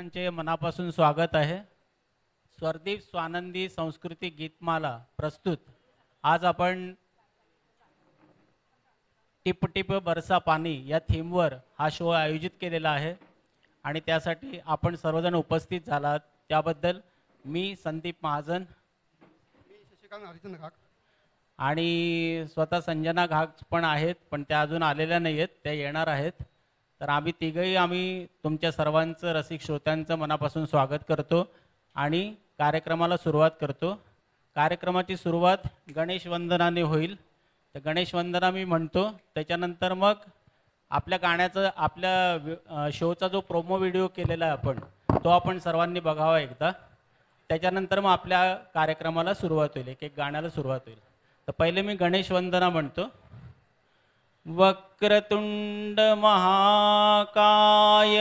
प्रेक्षकांचे मनापासून स्वागत आहे। स्वरदीप स्वानंदी संस्कृती गीतमाला प्रस्तुत आज आपण टिप टिप बरसा पाणी या थीमवर हा शो आयोजित केलेला आहे आणि त्यासाठी आपण सर्वजण उपस्थित झालात त्याबद्दल मी संदीप महाजन आणि स्वतः संजना घाग पण आहेत, पण त्या अजून आलेल्या नाहीत, त्या येणार आहेत। तर आम्ही तिघही तुमच्या सर्वांचं रसिक श्रोत्यांचं मनापासून स्वागत करतो आणि कार्यक्रमाला सुरुवात करतो। कार्यक्रमाची सुरुवात गणेश वंदनाने होईल। तर गणेश वंदना मी म्हणतो, त्याच्यानंतर मग आपल्या गाण्याचा आपल्या शोचा जो प्रोमो व्हिडिओ केलेला आहे आपण तो आपण सर्वांनी बघावा एकदा। त्याच्यानंतर मग आपल्या कार्यक्रमाला सुरुवात होईल, एक एक गाण्याला सुरुवात होईल। तर पहिले मी गणेश वंदना म्हणतो। वक्रतुंड महाकाय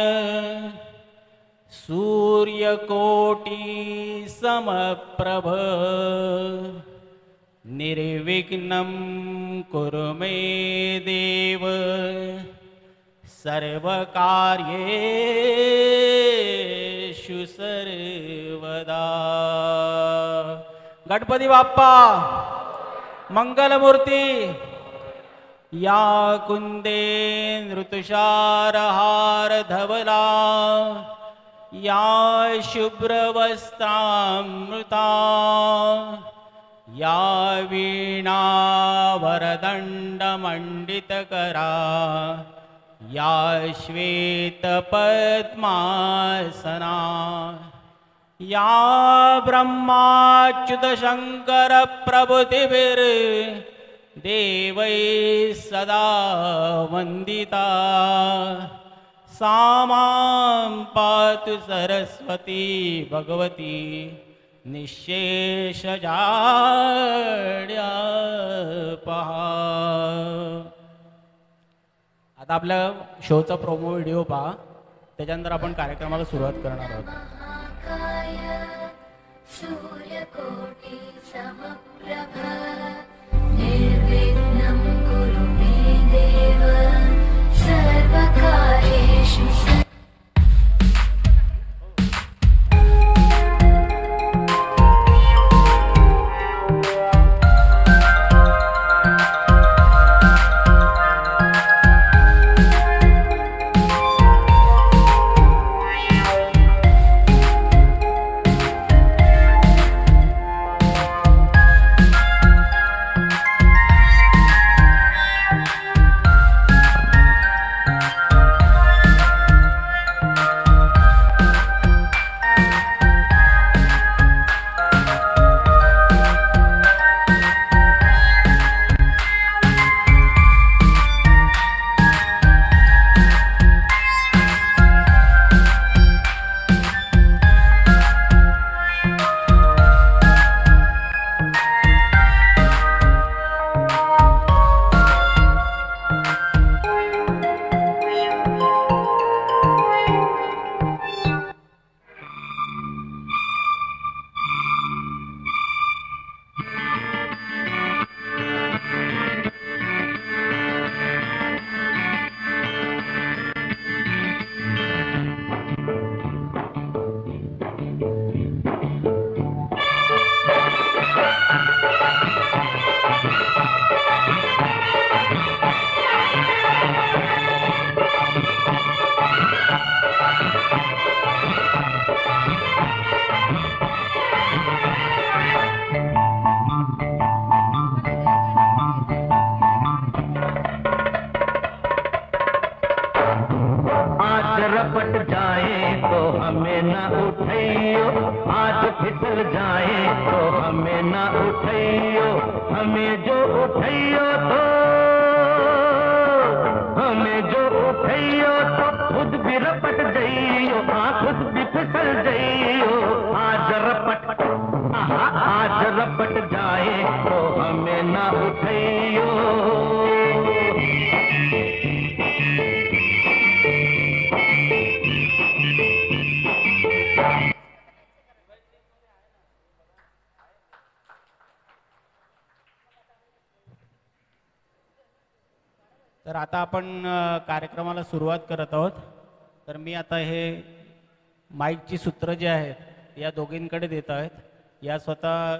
सूर्यकोटि समप्रभ निर्विघ्नं कुरु मे देव सर्वकार्येषु सर्वदा। गणपती बाप्पा मंगलमूर्ती। या कुंदे नृतुषारहार धवला या शुभ्रवस्त्रामृता या वीणा वरदंडमंडितकरा या श्वेतपद्मासना या ब्रह्माच्युत शंकर प्रभुतिभिर देवै सदा वंदिता सा मां पातु सरस्वती भगवती निःशेषजाड्यापहा। आता आपल्या शोचा प्रोमो व्हिडिओ पहा, त्याच्यानंतर आपण कार्यक्रमाला सुरुवात करणार आहोत। सूर्यकोटि समप्रभ निर्विघ्नं कुरु मे देव सर्वकार्येषु तर आता आपण कार्यक्रमाला सुरुवात करत आहोत। तर मी आता हे माईकची सूत्र जी आहेत या दोघींकडे देत आहेत. या स्वतः